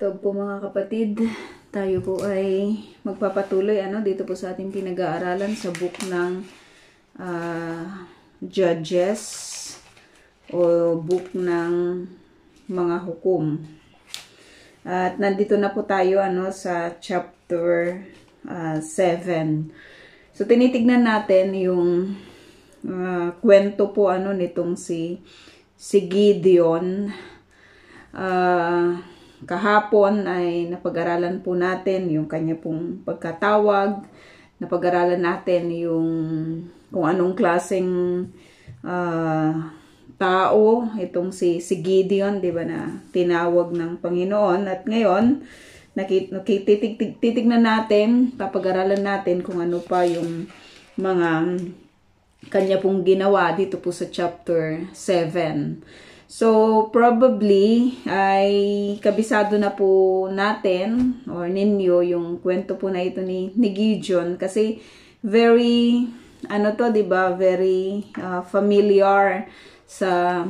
Ito po mga kapatid, tayo po ay magpapatuloy dito po sa ating pinag-aaralan sa book ng Judges o book ng mga hukom. At nandito na po tayo sa chapter 7. So tinitignan natin yung kwento po nitong si Gideon. Kahapon ay napag-aralan po natin yung kanya pong pagkatawag, napag-aralan natin yung kung anong klaseng tao itong si Gideon, di ba, na tinawag ng Panginoon. At ngayon, titignan natin, papag-aralan natin kung ano pa yung mga kanya pong ginawa dito po sa chapter 7. So, probably, ay kabisado na po natin or ninyo yung kwento po na ito ni Gideon kasi very, diba, very familiar sa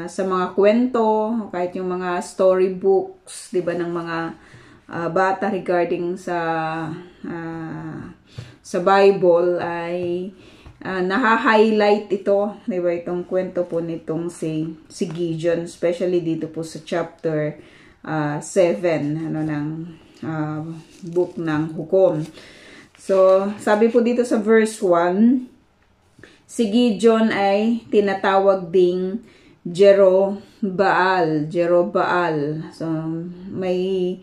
mga kwento, kahit yung mga storybooks, diba, ng mga bata regarding sa Bible ay naha-highlight ito, di ba, itong kwento po nitong si Gideon, especially dito po sa chapter 7 ng book ng hukom. So, sabi po dito sa verse 1, si Gideon ay tinatawag ding Jerubbaal. So, may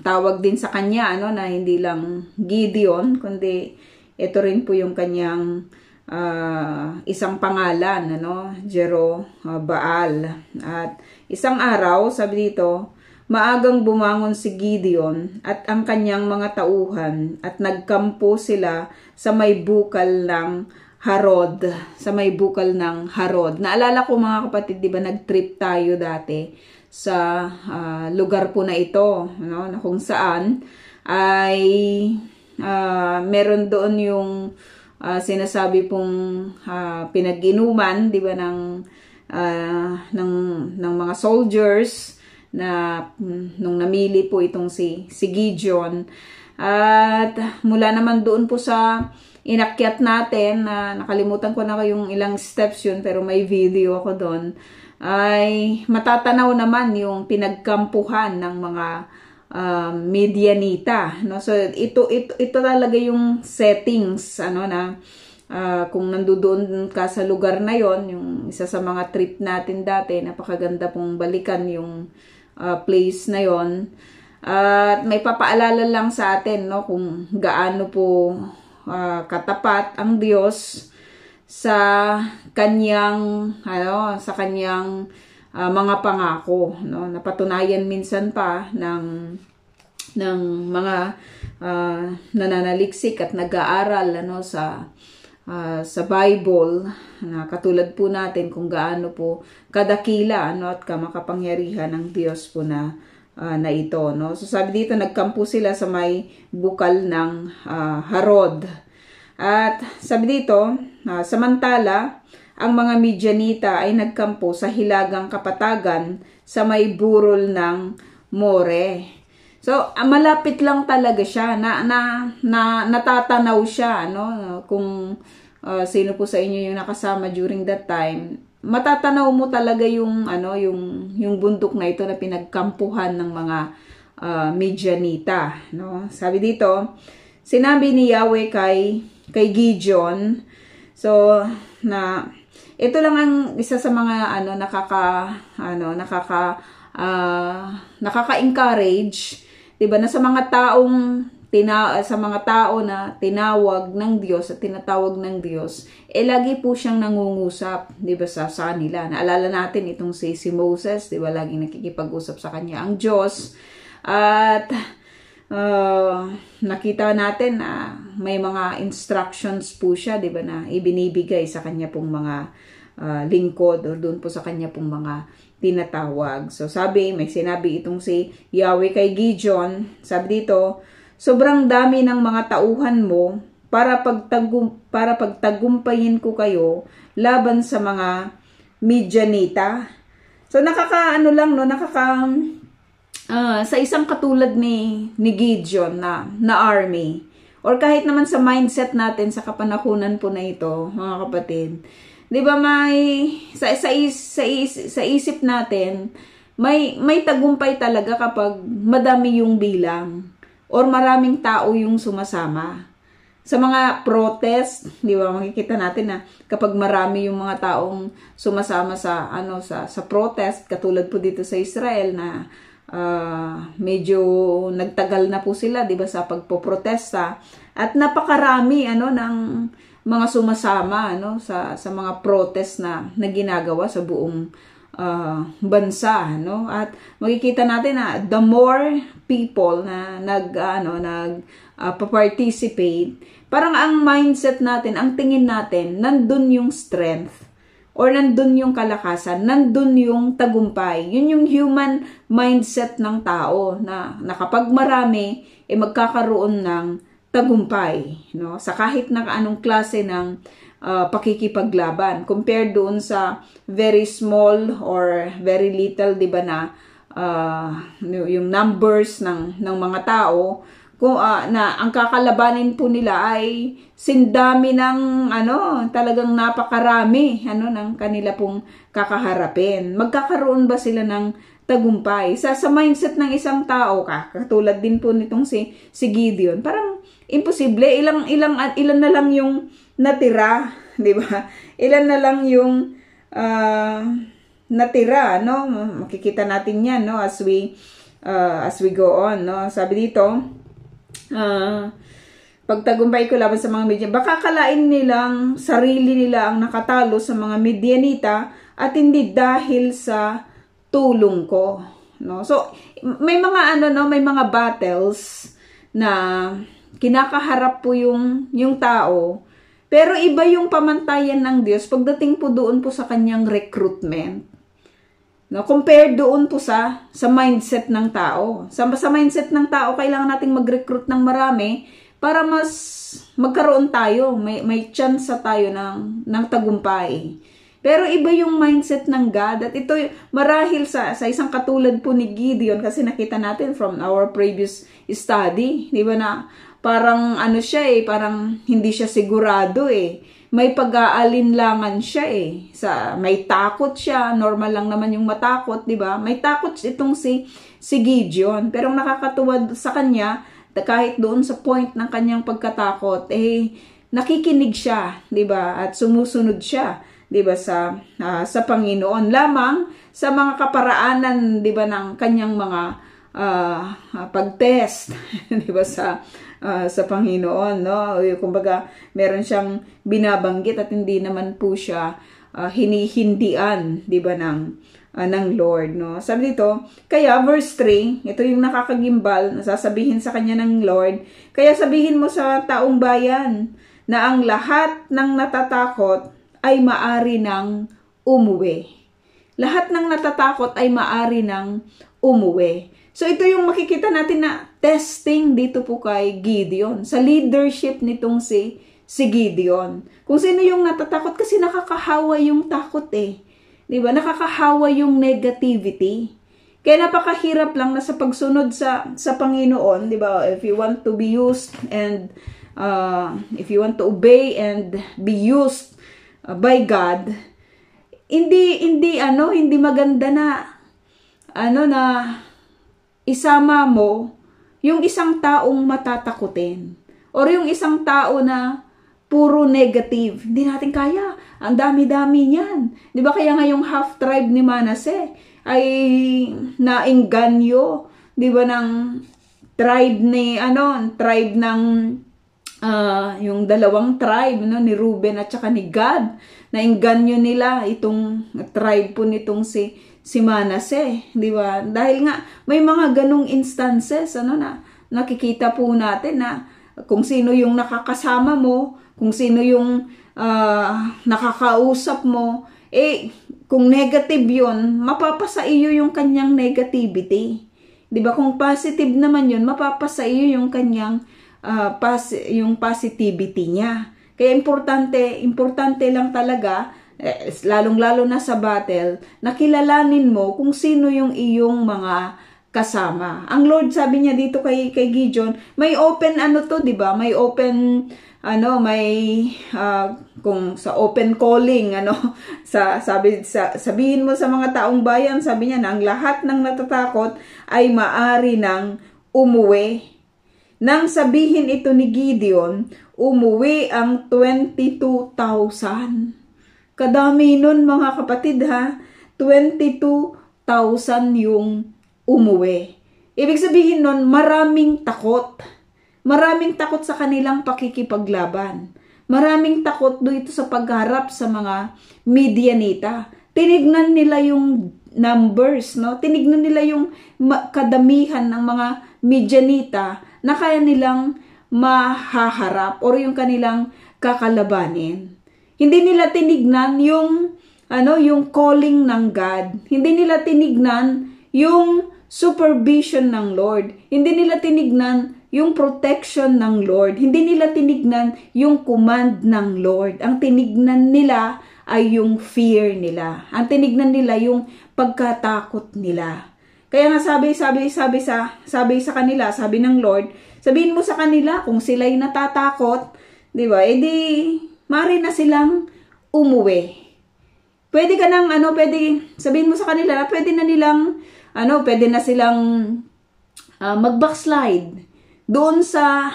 tawag din sa kanya na hindi lang Gideon, kundi ito rin po yung kanyang isang pangalan, Jerubbaal. At isang araw, sabi dito, maagang bumangon si Gideon at ang kanyang mga tauhan at nagkampo sila sa may bukal ng Harod. Sa may bukal ng Harod. Naalala ko mga kapatid, di ba, nag-trip tayo dati sa lugar po na ito, na kung saan ay meron doon yung sinasabi pong pinag-inuman, di ba, ng mga soldiers na nung namili po itong si Gideon. At mula naman doon po sa inakyat natin, nakalimutan ko na yung ilang steps yun, pero may video ako doon, ay matatanaw naman yung pinagkampuhan ng mga Midianita, So ito talaga yung settings kung nandoon ka sa lugar na yon, yung isa sa mga trip natin dati, napakaganda pong balikan yung place na yon. At may papaalala lang sa atin kung gaano po katapat ang Diyos sa kanyang mga pangako, napatunayan minsan pa ng mga nananaliksik at nag-aaral sa Bible, na katulad po natin kung gaano po kadakila at kamakapangyarihan ng Diyos po na ito, So sabi dito, nagkampo sila sa may bukal ng Harod. At sabi dito, samantala ang mga Midianita ay nagkampo sa hilagang kapatagan sa may burol ng More. So, malapit lang talaga siya, natatanaw siya, kung sino po sa inyo yung nakasama during that time, matatanaw mo talaga yung bundok na ito na pinagkampuhan ng mga Midianita, Sabi dito, sinabi ni Yahweh kay Gideon, so ito lang ang isa sa mga nakaka-encourage, 'di ba, na sa mga tao na tinawag ng Diyos at tinatawag ng Diyos, lagi po siyang nangungusap, 'di ba, sa kanila. Naalala natin itong si Moses, 'di ba, laging nakikipag-usap sa kanya ang Diyos. At nakita natin na may mga instructions po siya, 'di ba, na ibinibigay sa kanya pong mga lingkod o doon po sa kanya pong mga tinatawag. So may sinabi itong si Yahweh kay Gideon, sabi dito, sobrang dami ng mga tauhan mo para pagtagumpayin ko kayo laban sa mga Midianita. So nakaka sa isang katulad ni Gideon na army, or kahit naman sa mindset natin sa kapanahunan po na ito, mga kapatid, 'di ba, may sa isip natin may tagumpay talaga kapag madami yung bilang or maraming tao yung sumasama. Sa mga protest, 'di ba, makikita natin na kapag marami yung mga taong sumasama sa protest, katulad po dito sa Israel na medyo nagtagal na po sila, 'di ba, sa pagpoprotesta, at napakarami ng mga sumasama sa mga protest na ginagawa sa buong bansa, at makikita natin na the more people na participate, parang ang mindset natin, ang tingin natin, nandun yung strength or nandun yung kalakasan, nandun yung tagumpay. Yun yung human mindset ng tao na kapag marami, magkakaroon ng tagumpay, sa kahit na anong klase ng pakikipaglaban. Compared doon sa very small or very little, di ba, na yung numbers ng mga tao, kung na ang kakalabanin po nila ay sindami ng talagang napakarami ng kanila pong kakaharapin. Magkakaroon ba sila ng tagumpay sa mindset ng isang tao, katulad din po nitong si Gideon? Parang imposible. Ilan na lang yung natira, di ba? Ilan na lang yung natira, makikita natin yan as we go on, sabi dito, pagtagumpay ko laban sa mga Midian, baka kalain nilang sarili nila ang nakatalo sa mga Midianita at hindi dahil sa tulong ko, So may mga may mga battles na kinakaharap po yung tao, pero iba yung pamantayan ng Diyos pagdating po doon po sa kanyang recruitment. Compared doon po sa mindset ng tao. Sa mindset ng tao, kailangan nating mag-recruit ng marami para mas magkaroon tayo, may chance tayo ng tagumpay. Pero iba yung mindset ng God, at ito marahil sa isang katulad po ni Gideon, kasi nakita natin from our previous study, di ba, na parang siya parang hindi siya sigurado may pag-aalinlangan siya may takot siya, normal lang naman yung matakot, di ba? May takot itong si Gideon, pero nakakatuwa sa kanya, kahit doon sa point ng kanyang pagkatakot, nakikinig siya, di ba? At sumusunod siya, di ba, sa Panginoon, lamang sa mga kaparaanan, di ba, ng kanyang mga pag-test, di ba, sa Panginoon, kumbaga meron siyang binabanggit at hindi naman po siya hinihindian, di ba, ng Lord, Sabi dito, kaya verse 3, ito yung nakakagimbal, nasasabihin sa kanya ng Lord, kaya sabihin mo sa taong bayan na ang lahat ng natatakot ay maari ng umuwi. Lahat ng natatakot ay maari ng umuwi. So ito yung makikita natin na testing dito po kay Gideon, sa leadership nitong si Gideon. Kung sino yung natatakot, kasi nakakahawa yung takot Di ba? Nakakahawa yung negativity. Kaya napakahirap lang na sa pagsunod sa Panginoon, di ba? If you want to be used and if you want to obey and be used by God, hindi maganda na isama mo yung isang taong matatakutin or yung isang tao na puro negative. Hindi natin kaya. Ang dami-dami niyan. Di ba, kaya nga yung half tribe ni Manasseh ay naengganyo, di ba, ng tribe ng yung dalawang tribe ni Reuben at saka ni Gad. Naengganyo nila itong tribe po nitong si Manasseh, di ba? Dahil nga may mga ganong instances na nakikita po natin na kung sino yung nakakasama mo, kung sino yung nakakausap mo, kung negative yun, mapapasa iyo yung kanyang negativity. Di ba? Kung positive naman yun, mapapasa iyo yung kanyang yung positivity niya. Kaya importante lang talaga, lalong-lalo na sa battle, na kilalanin mo kung sino yung iyong mga kasama. Ang Lord, sabi niya dito kay Gideon, may open to, di ba? May open, kung sa open calling, sabihin mo sa mga taong bayan, sabi niya na ang lahat ng natatakot ay maari nang umuwi. Nang sabihin ito ni Gideon, umuwi ang 22,000. Kadami nun mga kapatid ha, 22,000 yung umuwi. Ibig sabihin nun, maraming takot. Maraming takot sa kanilang pakikipaglaban. Maraming takot dito sa pagharap sa mga Midianita. Tinignan nila yung numbers, no? Tinignan nila yung kadamihan ng mga Midianita na kaya nilang mahaharap or yung kanilang kakalabanin. Hindi nila tinignan yung calling ng God. Hindi nila tinignan yung supervision ng Lord. Hindi nila tinignan yung protection ng Lord. Hindi nila tinignan yung command ng Lord. Ang tinignan nila ay yung fear nila. Ang tinignan nila yung pagkatakot nila. Kaya nga sabi sa kanila, sabi ng Lord, sabihin mo sa kanila kung sila'y natatakot, di ba? Mari na silang umuwi. Pwede ka nang sabihin mo sa kanila na pwede na silang mag-backslide doon sa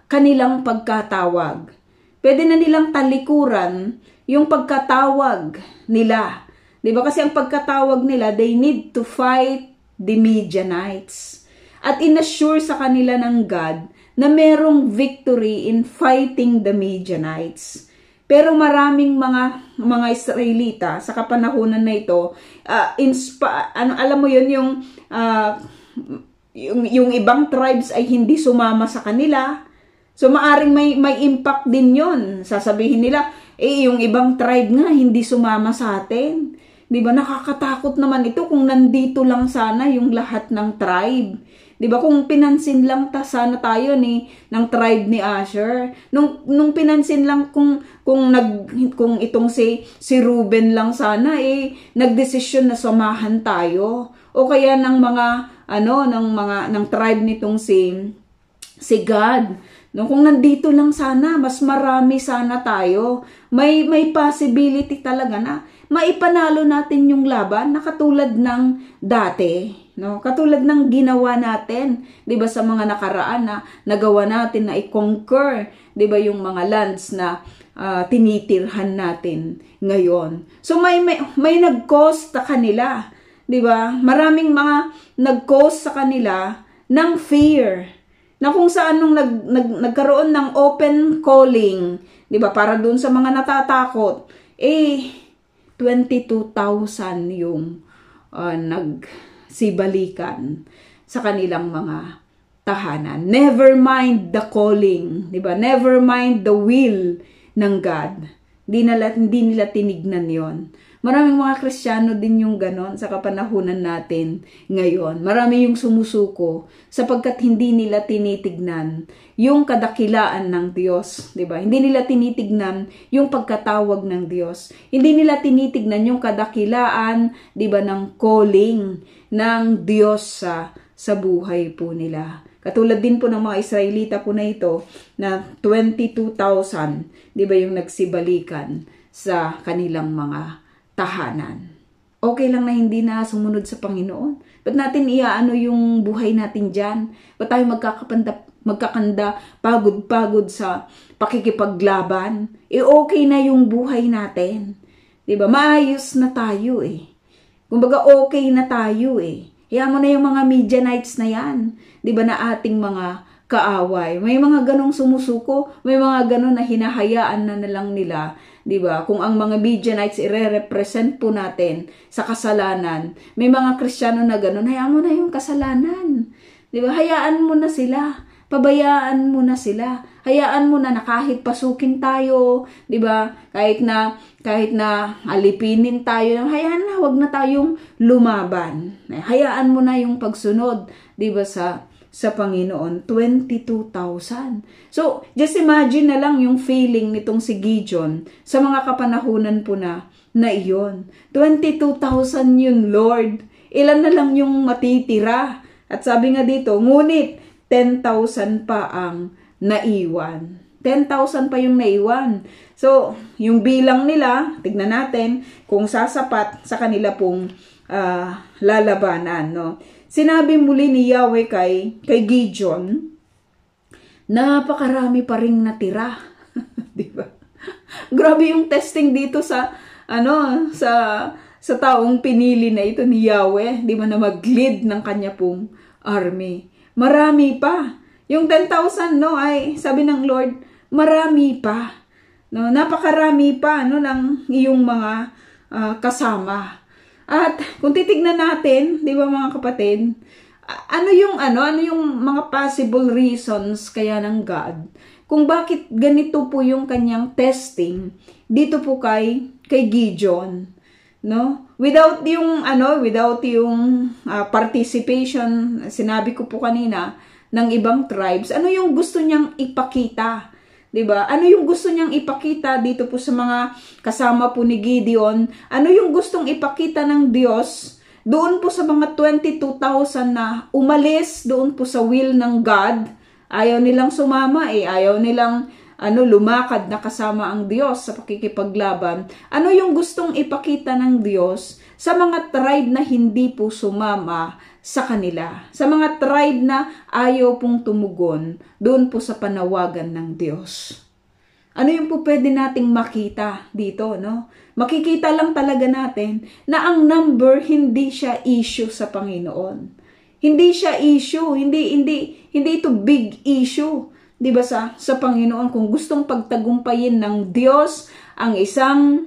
kanilang pagkatawag. Pwede na nilang talikuran yung pagkatawag nila. 'Di ba? Kasi ang pagkatawag nila, they need to fight the Midianites. At inassure sa kanila ng God na merong victory in fighting the Midianites. Pero maraming mga Israelita sa kapanahunan na ito, alam mo yun, yung ibang tribes ay hindi sumama sa kanila. So maaring may impact din yun. Sasabihin nila, yung ibang tribe nga hindi sumama sa atin. 'Di ba? Nakakatakot naman ito kung nandito lang sana yung lahat ng tribe. 'Di ba? Kung pinansin lang sana tayo ng tribe ni Asher. Nung pinansin lang kung itong si Ruben lang sana nagdesisyon na samahan tayo. O kaya ng tribe nitong si God. No, kung nandito lang sana, mas marami sana tayo. May possibility talaga na maipanalo natin yung laban na katulad ng dati, no? Katulad ng ginawa natin, 'di ba, sa mga nakaraan na nagawa natin na i-conquer, 'di ba, yung mga lands na tinitirhan natin ngayon. So may nag-cause sa kanila, 'di ba? Maraming mga nag-cause sa kanila ng fear. Na kung saan nung nagkaroon ng open calling, 'di ba, para doon sa mga natatakot, 22,000 yung nagsibalikan sa kanilang mga tahanan. Never mind the calling, 'di ba? Never mind the will ng God. Hindi nila tinignan 'yon. Maraming mga Kristiyano din yung ganon sa kapanahunan natin ngayon. Marami yung sumusuko sapagkat hindi nila tinitignan yung kadakilaan ng Diyos, 'di ba? Hindi nila tinitignan yung pagkatawag ng Diyos. Hindi nila tinitignan yung kadakilaan, 'di ba, ng calling ng Diyos sa buhay po nila. Katulad din po ng mga Israelita po na ito na 22,000, 'di ba, yung nagsibalikan sa kanilang mga tahanan. Okay lang na hindi na sumunod sa Panginoon. Ba't natin yung buhay natin dyan? Ba't tayo magkakanda, pagod-pagod sa pakikipaglaban? Okay na yung buhay natin. Diba? Maayos na tayo Kumbaga okay na tayo Hayaan mo na yung mga Midianites na yan. Diba, na ating mga kaaway. May mga ganong sumusuko, may mga ganon na hinahayaan na lang nila. 'Di ba? Kung ang mga Midianites ire-represent po natin sa kasalanan, may mga Kristiyano na ganon, hayaan mo na yung kasalanan. 'Di ba? Hayaan mo na sila. Pabayaan mo na sila. Hayaan mo na kahit pasukin tayo, 'di ba? Kahit na alipinin tayo, hayaan na, wag na tayong lumaban. Hayaan mo na yung pagsunod, 'di ba, sa Panginoon. 22,000. So, just imagine na lang yung feeling nitong si Gideon sa mga kapanahunan po na iyon. 22,000 yun, Lord. ilan na lang yung matitira. At sabi nga dito, ngunit 10,000 pa ang naiwan. 10,000 pa yung naiwan. So, yung bilang nila, tignan natin kung sasapat sa kanila pong lalabanan. No? Sinabi muli ni Yahweh kay Gideon, napakarami pa ring natira. Diba? Grabe yung testing dito sa taong pinili na ito ni Yahweh, di ba, na mag-lead ng kanya pong army. Marami pa. Yung 10,000, no, ay sabi ng Lord, marami pa. No, napakarami pa ng iyong mga kasama. At kung titignan natin, di ba mga kapatid, ano yung mga possible reasons kaya ng God kung bakit ganito po yung kanyang testing dito po kay Gideon, no? Without yung participation, sinabi ko po kanina, ng ibang tribes, ano yung gusto niyang ipakita? 'Di ba? Ano yung gusto niyang ipakita dito po sa mga kasama po ni Gideon? Ano yung gustong ipakita ng Diyos doon po sa mga 22,000 na umalis doon po sa will ng God? Ayaw nilang sumama ayaw nilang lumakad na kasama ang Diyos sa pakikipaglaban. Ano yung gustong ipakita ng Diyos sa mga tribe na hindi po sumama sa kanila? Sa mga tribe na ayaw pong tumugon doon po sa panawagan ng Diyos. Ano yung po pwede nating makita dito, no? Makikita lang talaga natin na ang number hindi siya issue sa Panginoon. Hindi siya issue, hindi ito big issue, 'di ba, sa Panginoon kung gustong pagtagumpayin ng Diyos ang isang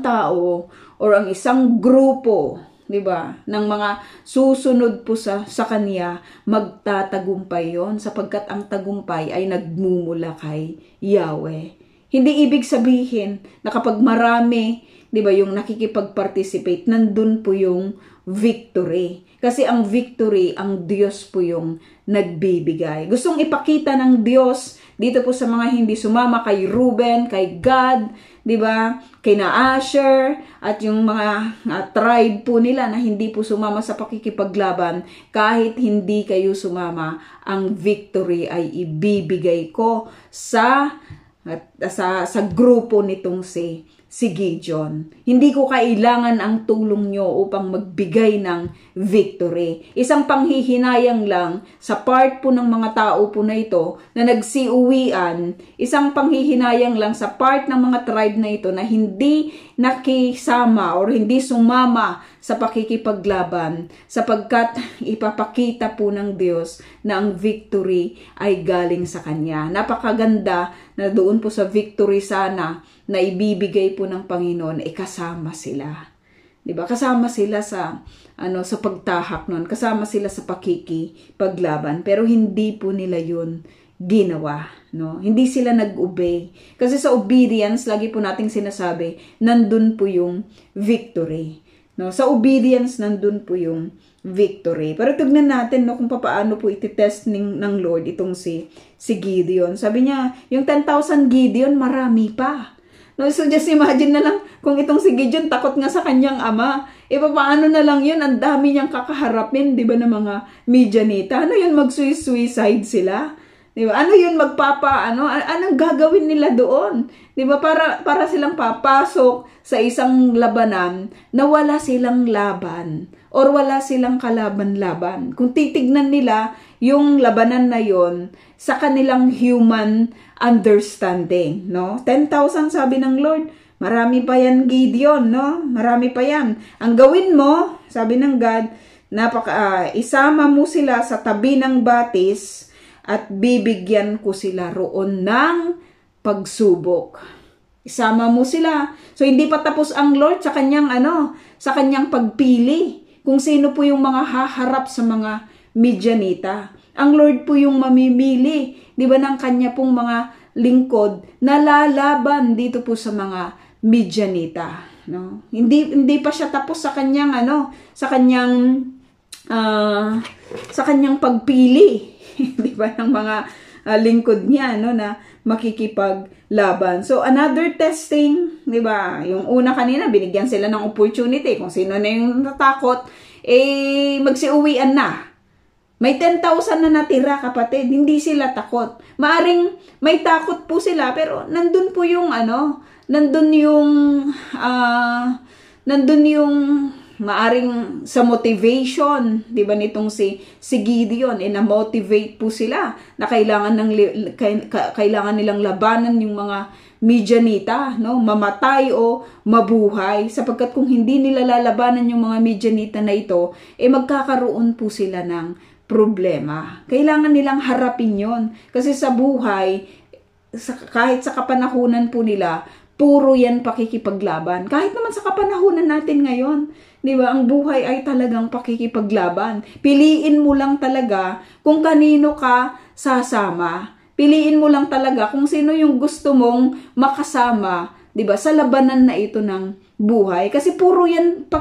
tao or ang isang grupo, 'di ba, ng mga susunod po sa kanya, magtatagumpay 'yon sapagkat ang tagumpay ay nagmumula kay Yahweh. Hindi ibig sabihin na kapag marami, 'di ba, yung nakikipag-participate, nandun po yung victory. Kasi ang victory, ang Diyos po yung nagbibigay. Gustong ipakita ng Diyos dito po sa mga hindi sumama kay Reuben, kay Gad, 'di ba? Kay Asher at yung mga tribe po nila na hindi po sumama sa pakikipaglaban, kahit hindi kayo sumama, ang victory ay ibibigay ko sa grupo nitong si Gideon. Hindi ko kailangan ang tulong nyo upang magbigay ng victory. Isang panghihinayang lang sa part po ng mga tao po na ito na nagsiuwian, isang panghihinayang lang sa part ng mga tribe na ito na hindi nakisama or hindi sumama sa pakikipaglaban, sapagkat ipapakita po ng Diyos na ang victory ay galing sa Kanya. Napakaganda na doon po sa victory sana na ibibigay po ng Panginoon, kasama sila. 'Di ba? Kasama sila sa pagtahak noon, kasama sila sa pakikipaglaban, pero hindi po nila 'yun ginawa, no? Hindi sila nag-obey. Kasi sa obedience, lagi po nating sinasabi, nandun po yung victory, no? Sa obedience nandun po yung victory. Pero tignan natin, no, kung paano po ititest ng Lord itong si Gideon. Sabi niya, yung 10,000 Gideon, marami pa. No, so just imagine na lang kung itong si Gideon takot nga sa kanyang ama. Paano na lang yun? Ang dami niyang kakaharapin, di ba, ng mga Midianita. Ano yun, mag-suicide sila? Di ba? Ano yun, anong gagawin nila doon? Di ba? Para silang papasok sa isang labanan na wala silang laban or wala silang kalaban-laban. Kung titignan nila yung labanan na yon sa kanilang human understanding, no? 10,000 sabi ng Lord, marami pa yan, Gideon, no? Marami pa yan. Ang gawin mo, sabi ng God, isama mo sila sa tabi ng batis at bibigyan ko sila roon ng pagsubok. Isama mo sila. So hindi pa tapos ang Lord sa kanyang pagpili kung sino po yung mga haharap sa mga Midianita. Ang Lord po yung mamimili, 'di ba, ng kanya pong mga lingkod na lalaban dito po sa mga Midianita, no? Hindi pa siya tapos sa kanyang sa kanyang pagpili, 'di ba, ng mga lingkod niya, no, na makikipaglaban. So, another testing, di ba? Yung una kanina, binigyan sila ng opportunity. Kung sino na yung natakot, magsiuwian na. May 10,000 na natira, kapatid. Hindi sila takot. Maaring may takot po sila, pero nandun po yung nandun yung maaring sa motivation, 'di ba, nitong si Gideon, na-motivate po sila na kailangan nilang labanan yung mga Midianita, no, mamatay o mabuhay, sapagkat kung hindi nila lalabanan yung mga Midianita na ito, magkakaroon po sila ng problema. Kailangan nilang harapin yon. Kasi sa buhay, kahit sa kapanahunan po nila, puro yan pakikipaglaban. Kahit naman sa kapanahunan natin ngayon, di ba, ang buhay ay talagang pakikipaglaban. Piliin mo lang talaga kung kanino ka sasama. Piliin mo lang talaga kung sino yung gusto mong makasama, di ba, sa labanan na ito ng buhay. Kasi puro yan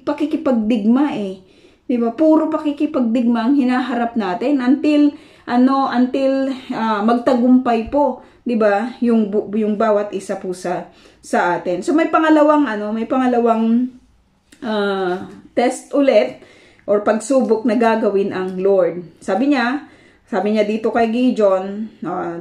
pakikipagdigma eh. Diba? Puro pakikipagdigma ang hinaharap natin until magtagumpay po, 'di ba? Yung bawat isa po sa atin. So may pangalawang test ulit or pagsubok na gagawin ang Lord. Sabi niya dito kay Gideon,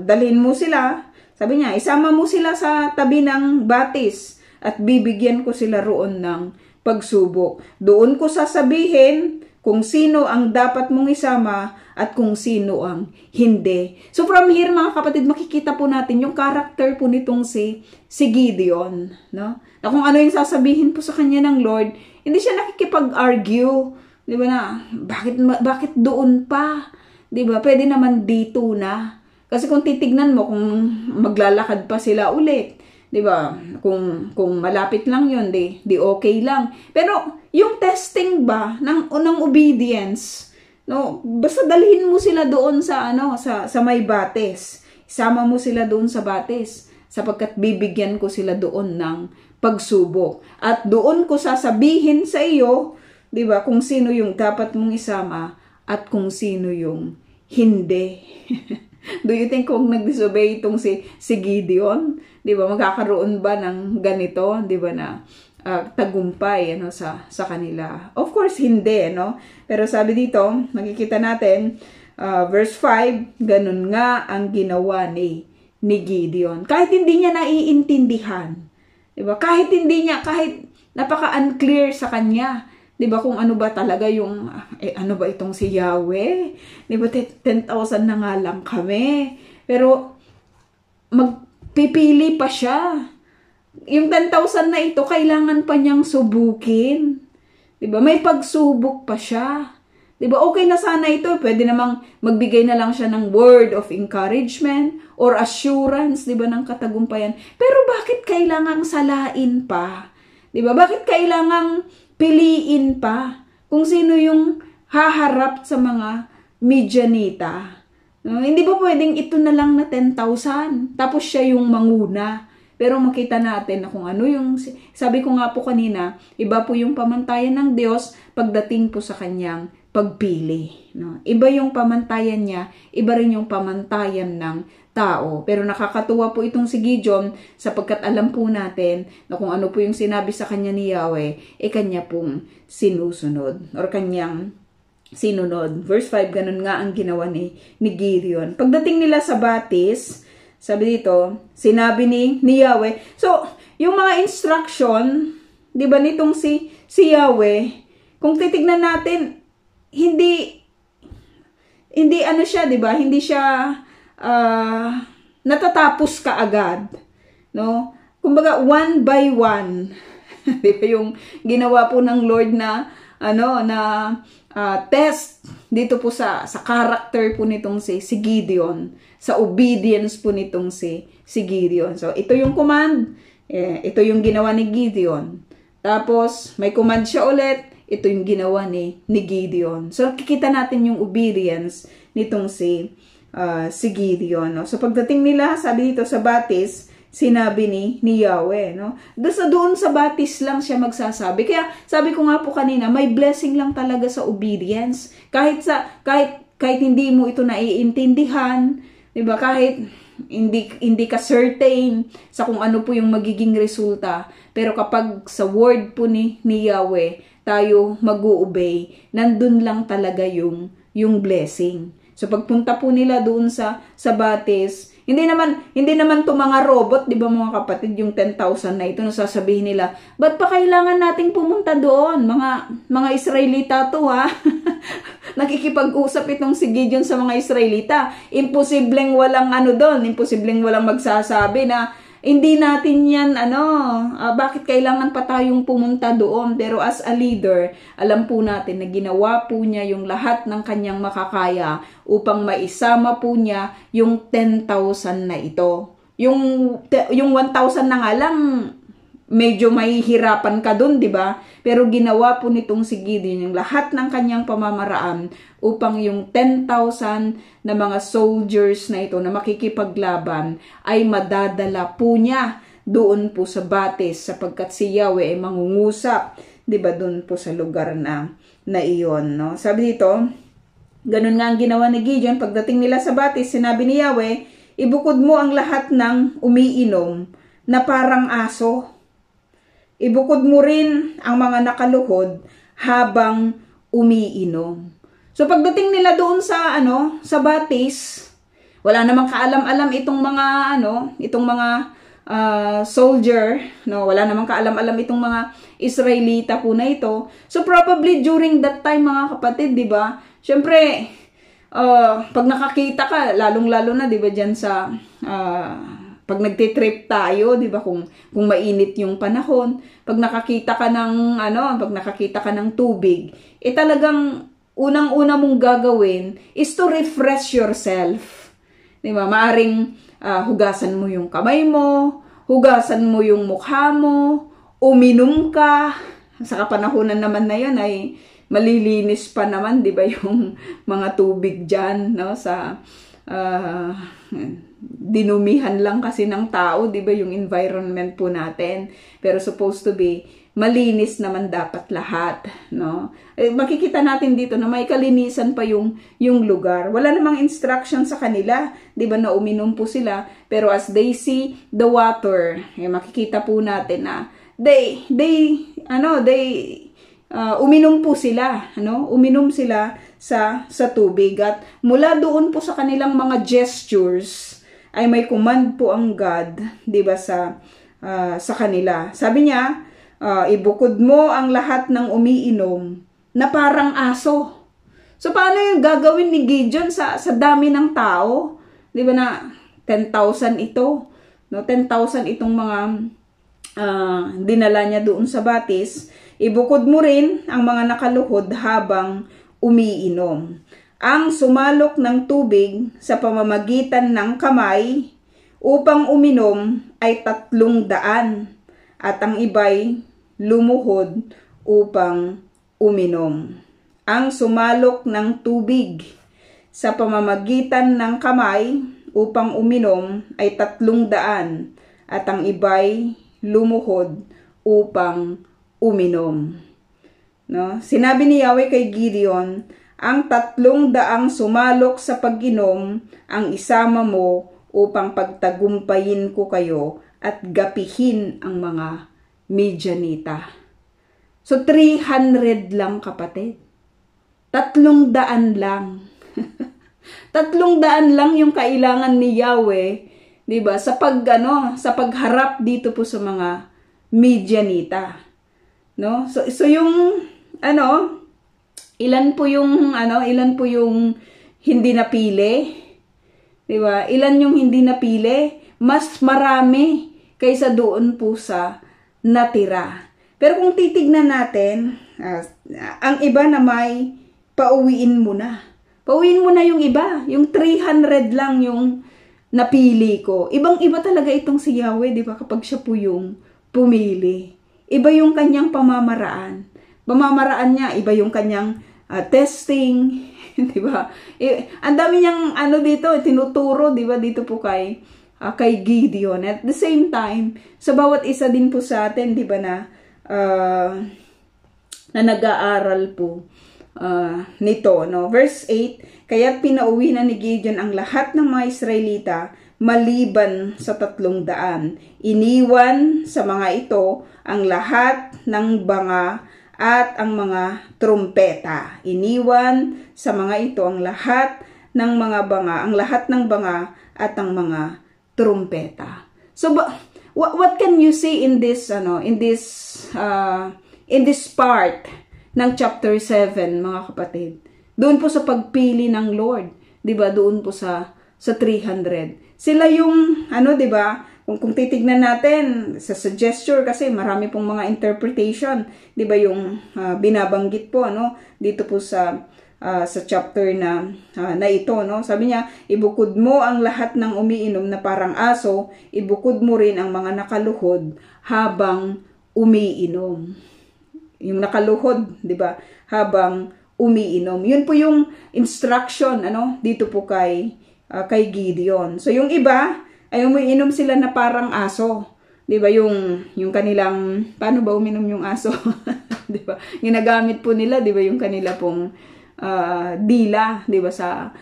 dalhin mo sila. Sabi niya, isama mo sila sa tabi ng batis at bibigyan ko sila roon ng pagsubok. Doon ko sasabihin kung sino ang dapat mong isama at kung sino ang hindi. So from here, mga kapatid, makikita po natin yung character po nitong si Gideon, no? Na kung ano yung sasabihin po sa kanya ng Lord, hindi siya nakikipag-argue, 'di ba, na bakit doon pa? 'Di ba? Pwede naman dito na. Kasi kung titignan mo kung maglalakad pa sila ulit, 'di ba? Kung malapit lang 'yon, di okay lang. Pero yung testing ba ng obedience, no? Basta dalhin mo sila doon sa sa may batis. Isama mo sila doon sa batis sapagkat bibigyan ko sila doon ng pagsubok. At doon ko sasabihin sa iyo, 'di ba, kung sino yung dapat mong isama at kung sino yung hindi. Do you think kung nag-disobey itong si Gideon, 'di ba, magkakaroon ba ng ganito, 'di ba, na tagumpay sa kanila? Of course hindi, no? Pero sabi dito, makikita natin verse 5, ganun nga ang ginawa ni Gideon. Kahit hindi niya naiintindihan, 'di ba? Kahit napaka-unclear sa kanya, 'di ba, kung ano ba talaga yung ano ba itong si Yahweh? 'Di ba, 10,000 na nga lang kami. Pero magpipili pa siya. Yung 10,000 na ito, kailangan pa niyang subukin. 'Di ba? May pagsubok pa siya. 'Di ba? Okay na sana ito, pwede namang magbigay na lang siya ng word of encouragement or assurance, 'di ba, ng katagumpayan. Pero bakit kailangang salain pa? 'Di ba? Bakit kailangang piliin pa kung sino yung haharap sa mga Midianita? Hindi ba pwedeng ito na lang na 10,000 tapos siya yung manguna? Pero makita natin na kung ano yung, sabi ko nga po kanina, iba po yung pamantayan ng Diyos pagdating po sa kanyang pagpili. No? Iba yung pamantayan niya, iba rin yung pamantayan ng tao. Pero nakakatuwa po itong si Gideon sapagkat alam po natin na kung ano po yung sinabi sa kanya ni Yahweh, kanya pong sinusunod or kanyang sinunod. Verse 5, ganun nga ang ginawa ni Gideon. Pagdating nila sa batis, sabi dito, sinabi ni Yahweh. So, yung mga instruction, 'di ba, nitong si Yahweh, kung titignan natin, hindi ano siya, 'di ba? Hindi siya natatapos kaagad, no? Kumbaga one by one. 'Di ba yung ginawa po ng Lord na test dito po sa character po nitong si Gideon, sa obedience po nitong si Gideon. So, ito yung command, ito yung ginawa ni Gideon. Tapos, may command siya ulit, ito yung ginawa ni Gideon. So, nakikita natin yung obedience nitong si Gideon. No? So, pagdating nila, sabi dito sa batis, sinabi ni Yahweh, no? Doon sa batis lang siya magsasabi. Kaya sabi ko nga po kanina, may blessing lang talaga sa obedience. Kahit kahit hindi mo ito naiintindihan, 'di ba? Kahit hindi ka certain sa kung ano po yung magiging resulta, pero kapag sa word po ni Yahweh tayo mag-obey, nandun lang talaga yung blessing. So pagpunta po nila doon sa Batis, hindi naman to mga robot, 'di ba mga kapatid, yung 10,000 na ito, nasasabihin nila, ba't pa kailangan nating pumunta doon? Mga Israelita to, ha? Nakikipag-usap itong si Gideon sa mga Israelita. Imposibleng walang doon, imposibleng walang magsasabi na hindi natin yan, bakit kailangan pa tayong pumunta doon? Pero as a leader, alam po natin na ginawa po niya yung lahat ng kanyang makakaya upang maisama po niya yung 10,000 na ito. Yung 1,000 na nga lang, medyo mahihirapan ka dun, di ba? Pero ginawa po nitong si Gideon yung lahat ng kanyang pamamaraan upang yung 10,000 na mga soldiers na ito na makikipaglaban ay madadala po niya doon po sa Batis, sapagkat si Yahweh ay mangungusap, di ba, doon po sa lugar na iyon, no? Sabi dito, ganun nga ang ginawa ni Gideon. Pagdating nila sa Batis, sinabi ni Yahweh, ibukod mo ang lahat ng umiinom na parang aso. Ibukod mo rin ang mga nakaluhod habang umiinom. So pagdating nila doon sa Batis, wala namang kaalam-alam itong mga soldier, no, wala namang kaalam-alam itong mga Israelita po na ito. So probably during that time, mga kapatid, 'di ba? Syempre, pag nakakita ka, lalong-lalo na 'di ba diyan sa pag nagte-trip tayo, 'di ba, kung mainit yung panahon, pag nakakita ka ng tubig, talagang unang-una mong gagawin is to refresh yourself. 'Di ba? Maaring hugasan mo yung kamay mo, hugasan mo yung mukha mo, uminom ka. Sa kapanahunan naman na 'yon ay malilinis pa naman, 'di ba, yung mga tubig diyan, no, sa dinumihan lang kasi ng tao, 'di ba, yung environment po natin. Pero supposed to be malinis naman dapat lahat, no? Makikita natin dito na may kalinisan pa yung lugar. Wala namang instruction sa kanila, 'di ba, na uminom po sila, pero as they see the water, makikita po natin na uminom po sila, uminom sila sa tubig, at mula doon po sa kanilang mga gestures ay may command po ang God, 'di ba, sa kanila. Sabi niya, ibukod mo ang lahat ng umiinom na parang aso. So paano yung gagawin ni Gideon sa dami ng tao? 'Di ba na 10,000 ito, no? 10,000 itong mga dinala niya doon sa Batis. Ibukod mo rin ang mga nakaluhod habang umiinom. Ang sumalok ng tubig sa pamamagitan ng kamay upang uminom ay 300, at ang iba'y lumuhod upang uminom. Ang sumalok ng tubig sa pamamagitan ng kamay upang uminom ay 300, at ang iba'y lumuhod upang uminom. No? Sinabi ni Yahweh kay Gideon, ang 300 sumalok sa pag-inom ang isama mo upang pagtagumpayin ko kayo at gapihin ang mga Midianita. So 300 lang, kapatid. 300 lang. 300 lang yung kailangan ni Yahweh, 'di ba? Sa pagharap dito po sa mga Midianita. No? So yung ilan po yung hindi napili? 'Di ba? Ilan yung hindi napili? Mas marami kaysa doon po sa natira. Pero kung titignan natin, ang iba na may pauwiin mo na. Pauwiin mo na yung iba. Yung 300 lang yung napili ko. Ibang-iba talaga itong si Yahweh, 'di ba? Kapag siya po yung pumili. Iba yung kanyang pamamaraan. Pamamaraan niya, iba yung kanyang testing, 'di ba? Ang dami niyang dito tinuturo, 'di ba, dito po kay Gideon. At the same time, sa bawat isa din po sa atin, 'di ba, na nag-aaral po nito, no? Verse 8, kaya't pinauwi na ni Gideon ang lahat ng mga Israelita maliban sa 300. Iniwan sa mga ito ang lahat ng banga at ang mga trumpeta. Iniwan sa mga ito ang lahat ng mga banga, ang lahat ng banga at ang mga trumpeta. So what can you see in this in this part ng chapter 7, mga kapatid? Doon po sa pagpili ng Lord, 'di ba? Doon po sa 300. Sila yung di ba? Kung titignan natin sa gesture, kasi marami pong mga interpretation, 'di ba, yung binabanggit po dito po sa chapter na ito, no? Sabi niya, ibukod mo ang lahat ng umiinom na parang aso, ibukod mo rin ang mga nakaluhod habang umiinom. Yung nakaluhod, 'di ba? Habang umiinom. Yun po yung instruction dito po kay Gideon. So yung iba ay umiinom sila na parang aso. 'Di ba, yung kanilang, paano ba uminom yung aso? 'Di ba? Ginagamit po nila, 'di ba, yung kanila pong dila, 'di ba, sa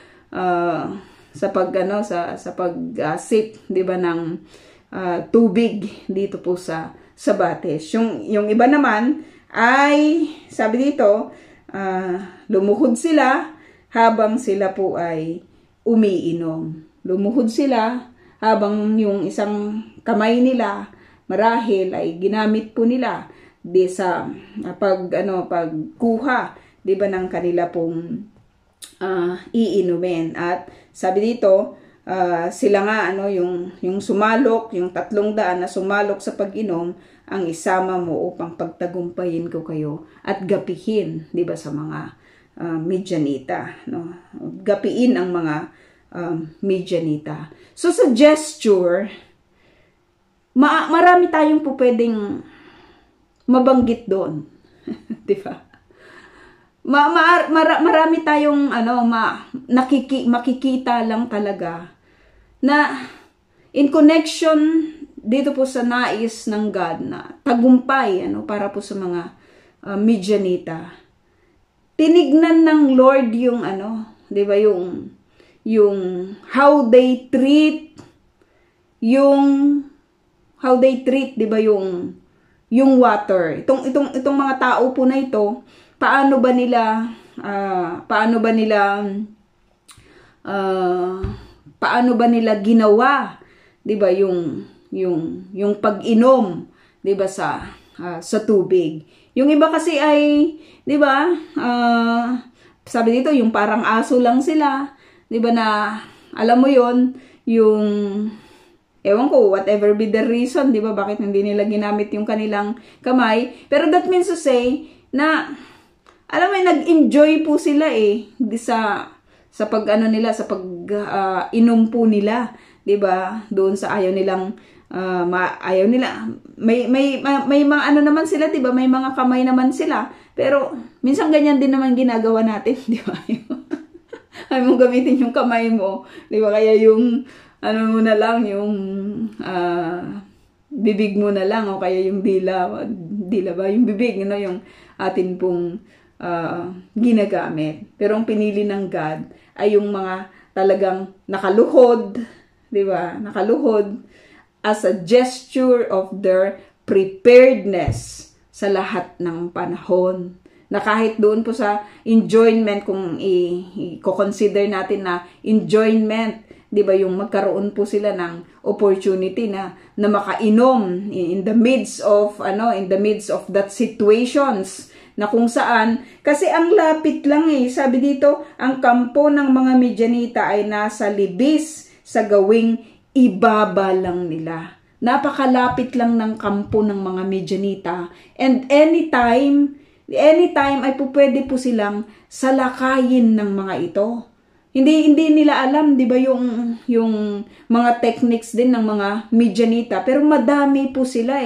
pag-sip, 'di ba, ng tubig dito po sa batis. Yung iba naman ay, sabi dito, lumuhod sila habang sila po ay umiinom. Lumuhod sila habang yung isang kamay nila marahil ay ginamit po nila sa pagkuha, 'di ba, ng kanila pong iinumin. At sabi dito, sila nga yung sumalok, yung 300 na sumalok sa pag-inom, ang isama mo upang pagtagumpayin ko kayo at gapihin, 'di ba, sa mga Midianita, no? Gapiin ang mga Midianita. So sa gesture, marami tayong po pwedeng mabanggit doon. 'Di ba? Marami tayong makikita lang talaga na in connection dito po sa nais ng God na tagumpay para po sa mga Midianita. Tinignan ng Lord yung 'di ba, yung how they treat 'di ba, yung water. Itong mga tao po na ito, paano ba nila ginawa, 'di ba, yung pag-inom, 'di ba, sa tubig. Yung iba kasi ay, 'di ba, sabi dito, yung parang aso lang sila, 'di ba, na alam mo yon, yung ewan ko, whatever be the reason, 'di ba, bakit hindi nila ginamit yung kanilang kamay. Pero that means to say na, alam mo, nag-enjoy po sila sa pag-nila, sa pag-inom po nila, 'di ba? Doon sa ayaw nila, may mga naman sila, 'di ba? May mga kamay naman sila. Pero minsan ganyan din naman ginagawa natin, 'di ba? Ay mo gamitin yung kamay mo, 'di ba? Kaya yung mo na lang, yung bibig mo na lang, o kaya yung dila ba? Yung bibig, yung atin pong ginagamit. Pero ang pinili ng God ay yung mga talagang nakaluhod, 'di ba? Nakaluhod as a gesture of their preparedness sa lahat ng panahon. Na kahit doon po sa enjoyment, kung i-consider natin na enjoyment, 'di ba, yung magkaroon po sila ng opportunity na makainom in the midst of that situations na kung saan, kasi ang lapit lang sabi dito, ang kampo ng mga Midianita ay nasa libis sa gawing ibaba lang nila. Napakalapit lang ng kampo ng mga Midianita, and anytime ay pwede po silang salakayin ng mga ito. Hindi nila alam, 'di ba, yung mga techniques din ng mga Midianita, pero madami po sila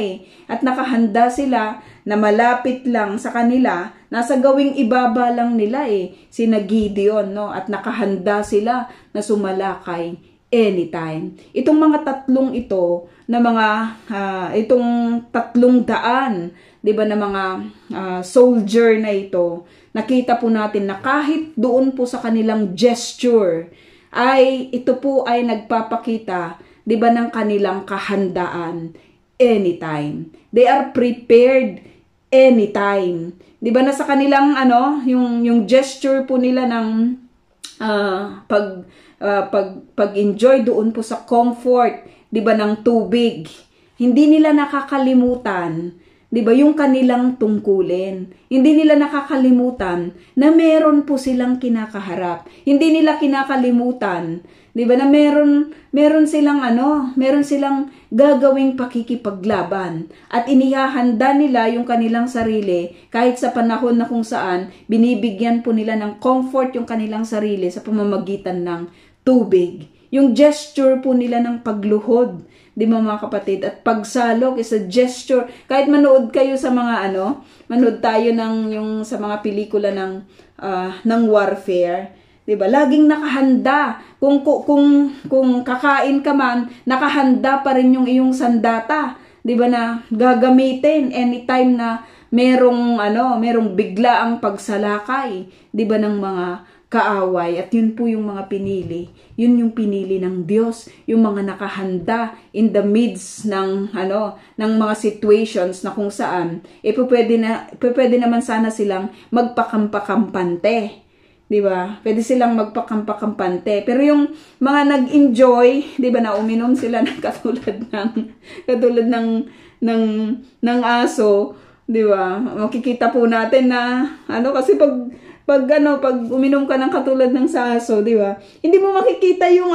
at nakahanda sila na malapit lang sa kanila, nasa gawing ibaba lang nila sina Gideon, no? At nakahanda sila na sumalakay anytime. Itong mga tatlong ito na itong 300, 'di ba, na mga soldier na ito, nakita po natin na kahit doon po sa kanilang gesture, ay ito po ay nagpapakita, di ba, ng kanilang kahandaan anytime. They are prepared anytime. Di ba, na sa kanilang yung gesture po nila ng pag-enjoy doon po sa comfort, di ba, ng tubig. Hindi nila nakakalimutan, di ba, yung kanilang tungkulin. Hindi nila nakakalimutan na meron po silang kinakaharap. Hindi nila kinakalimutan, di ba, na meron silang gagawing pakikipaglaban. At inihahanda nila yung kanilang sarili kahit sa panahon na kung saan binibigyan po nila ng comfort yung kanilang sarili sa pamamagitan ng tubig. Yung gesture po nila ng pagluhod, di ba mga kapatid? At pagsalok is a gesture. Kahit manood kayo sa mga manood tayo yung sa mga pelikula ng warfare, di ba? Laging nakahanda. Kung kakain ka man, nakahanda pa rin yung iyong sandata, di ba, na gagamitin anytime na merong bigla ang pagsalakay, di ba, ng mga kaaway. At yun po yung mga pinili. Yun yung pinili ng Diyos, yung mga nakahanda in the midst ng mga situations na kung saan pwede naman sana silang magpakampakampante. Di ba? Pwede silang magpakampakampante. Pero yung mga nag-enjoy, di ba, na uminom sila ng katulad ng aso, di ba? Makikita po natin na kasi pag uminom ka ng katulad ng sa aso, di ba? Hindi mo makikita yung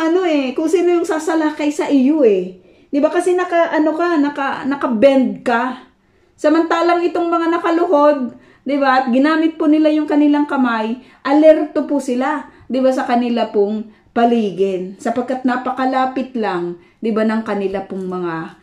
kung sino yung sasalakay sa iyo eh. Di ba? Kasi naka-bend ka. Samantalang itong mga nakaluhod, di ba? At ginamit po nila yung kanilang kamay, alerto po sila, di ba, sa kanila pong paligid. Sapagkat napakalapit lang, di ba, ng kanila pong mga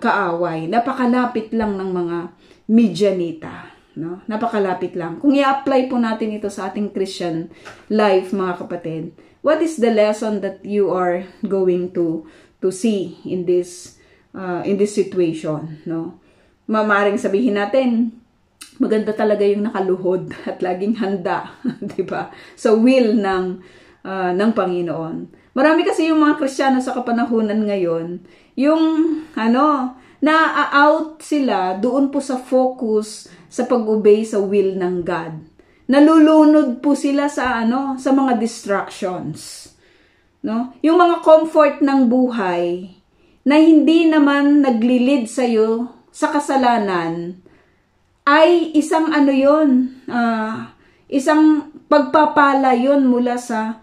kaaway. Napakalapit lang ng mga Midianita. No? Napakalapit lang. Kung i-apply po natin ito sa ating Christian life, mga kapatid, what is the lesson that you are going to see in this situation? No? Mamaring sabihin natin, maganda talaga yung nakaluhod at laging handa, di ba? Sa will ng Panginoon. Marami kasi yung mga Kristiyano sa kapanahunan ngayon, yung na-out sila doon po sa focus sa pag-obey sa will ng God. Nalulunod po sila sa mga distractions. No? Yung mga comfort ng buhay na hindi naman naglilid sa iyo sa kasalanan ay isang isang pagpapala yun mula sa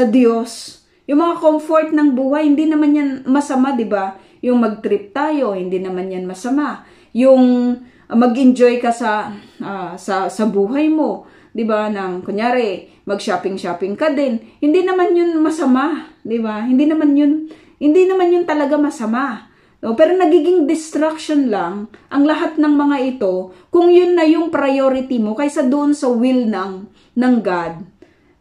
Diyos. Yung mga comfort ng buhay, hindi naman yan masama, di ba? Yung mag-trip tayo, hindi naman yan masama. Yung mag-enjoy ka sa buhay mo, 'di ba? Nang kunyari, mag-shopping ka din. Hindi naman 'yun masama, 'di ba? Hindi naman 'yun talaga masama. No? Pero nagiging distraction lang ang lahat ng mga ito kung 'yun na yung priority mo kaysa doon sa will ng God.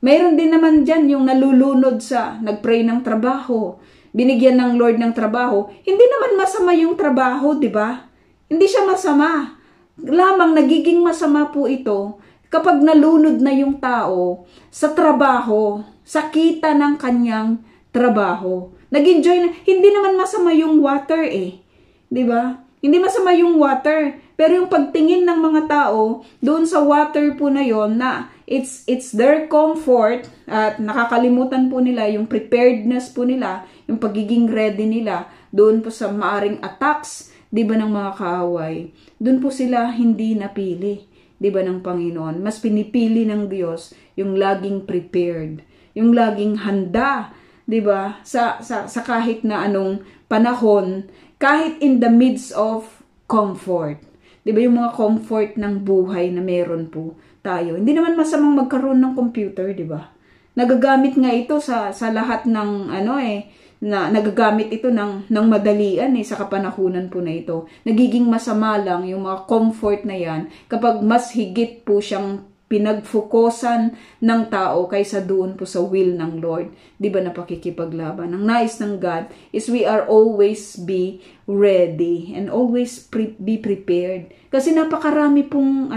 Mayroon din naman diyan yung nalulunod sa nagpray ng trabaho, binigyan ng Lord ng trabaho. Hindi naman masama yung trabaho, 'di ba? Hindi siya masama. Lamang nagiging masama po ito kapag nalunod na yung tao sa trabaho, sa kita ng kanyang trabaho. Nag-enjoy na. Hindi naman masama yung water eh. 'Di ba? Hindi masama yung water. Pero yung pagtingin ng mga tao doon sa water po na yon na it's their comfort at nakakalimutan po nila yung preparedness po nila, yung pagiging ready nila doon po sa maaring attacks, di ba, ng mga kaaway. Doon po sila hindi napili, di ba, ng Panginoon. Mas pinipili ng Diyos yung laging prepared, yung laging handa, di ba, sa kahit na anong panahon, kahit in the midst of comfort. Di ba, yung mga comfort ng buhay na meron po tayo. Hindi naman masamang magkaroon ng computer, di ba? Nagagamit nga ito sa lahat ng na nagagamit ito ng madalian sa kapanahunan po na ito. Nagiging masama lang yung mga comfort na yan kapag mas higit po siyang pinagfokusan ng tao kaysa doon po sa will ng Lord. Di ba, na pakikipaglaban? Ang nais ng God is we are always be ready and always be prepared. Kasi napakarami pong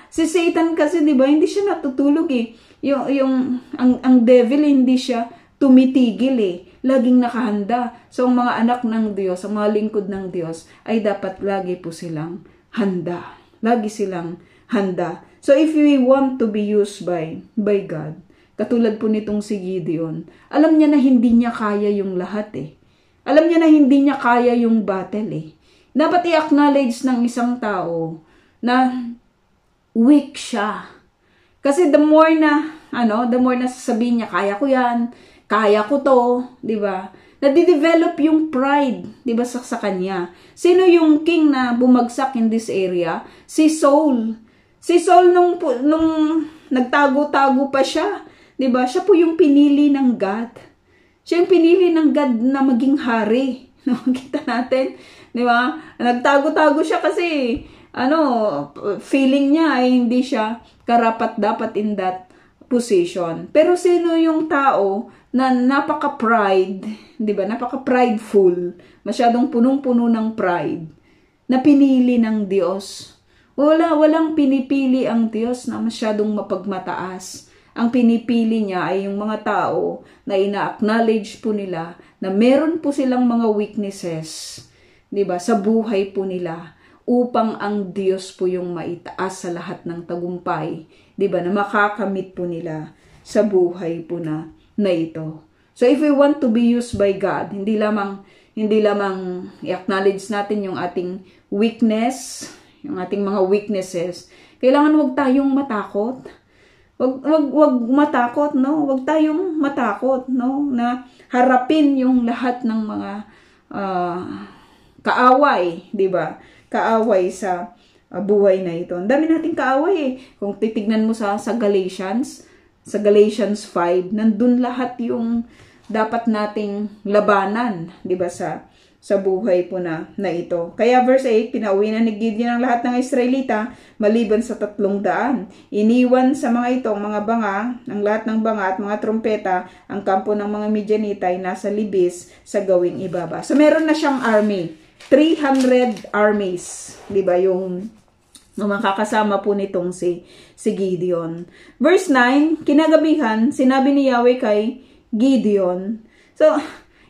si Satan kasi, di ba, hindi siya natutulog eh. Ang devil, hindi siya tumitigil eh. Laging nakahanda. So, ang mga anak ng Diyos, ang mga lingkod ng Diyos, ay dapat lagi po silang handa. Lagi silang handa. So, if we want to be used by God, katulad po nitong si Gideon, alam niya na hindi niya kaya yung lahat eh. Alam niya na hindi niya kaya yung battle eh. Dapat i-acknowledge ng isang tao na weak siya. Kasi the more na sasabihin niya, kaya ko yan, kaya ko to, di ba? Nadidevelop yung pride, di ba, sa kanya. Sino yung king na bumagsak in this area? Si Saul. Si Saul nung nagtago-tago pa siya, di ba? Siya po yung pinili ng God. Siya yung pinili ng God na maging hari. Kita natin, di ba? Nagtago-tago siya kasi feeling niya ay hindi siya karapat-dapat in that position. Pero sino yung tao na napaka-pride, di ba? Napaka-prideful, masyadong punong-puno ng pride, na pinili ng Diyos. Walang pinipili ang Diyos na masyadong mapagmataas. Ang pinipili niya ay yung mga tao na ina-acknowledge po nila na meron po silang mga weaknesses, di ba, sa buhay po nila, upang ang Diyos po yung maitaas sa lahat ng tagumpay, di ba, na makakamit po nila sa buhay po na ito. So if we want to be used by God, hindi lamang i-acknowledge natin yung ating weakness, yung ating mga weaknesses. Kailangan wag tayong matakot. Wag matakot, no? Wag tayong matakot, no, na harapin yung lahat ng mga kaaway, di ba? Kaaway sa buhay na ito. Ang dami nating kaaway eh. Kung titignan mo sa Galatians 5, nandun lahat yung dapat nating labanan, di ba, sa buhay po na ito. Kaya verse 8, pinauwi na ni Gideon ang lahat ng Israelita maliban sa 300. Iniwan sa mga itong mga banga, ang lahat ng banga at mga trompeta, ang kampo ng mga Midianita ay nasa libis sa gawing ibaba. So meron na siyang army, 300 armies, di ba, yung makakasama po nitong si Gideon. Verse 9, kinagabihan, sinabi ni Yahweh kay Gideon. So,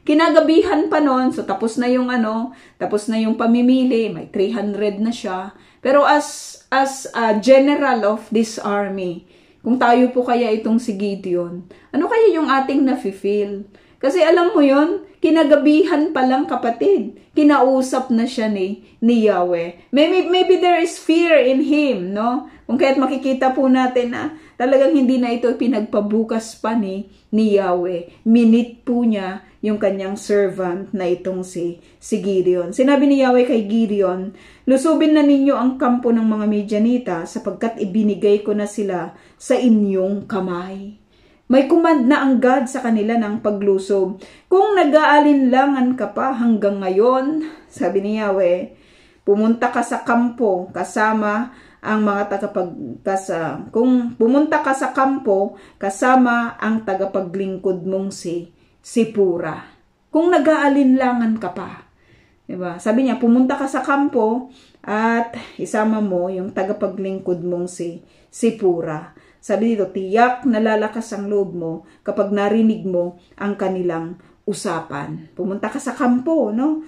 kinagabihan pa nun, so tapos na yung pamimili, may 300 na siya. Pero as a general of this army, kung tayo po kaya itong si Gideon, ano kaya yung ating nafe-feel? Kasi alam mo yon, kinagabihan pa lang, kapatid, kinausap na siya ni Yahweh. Maybe there is fear in him, no? Kung kaya't makikita po natin na talagang hindi na ito pinagpabukas pa ni Yahweh. Minit po niya yung kanyang servant na itong si Gideon. Sinabi ni Yahweh kay Gideon, lusubin na ninyo ang kampo ng mga Midianita sapagkat ibinigay ko na sila sa inyong kamay. May command na ang God sa kanila ng paglusob. Kung nag-aalinlangan ka pa hanggang ngayon, sabi ni Yahweh, pumunta ka sa kampo kasama ang mga kung pumunta ka sa kampo kasama ang tagapaglingkod mong si Pura. Kung nag-aalinlangan ka pa, diba? Sabi niya, pumunta ka sa kampo at isama mo yung tagapaglingkod mong si Pura. Sabi dito, tiyak na lalakas ang loob mo kapag narinig mo ang kanilang usapan. Pumunta ka sa kampo, no?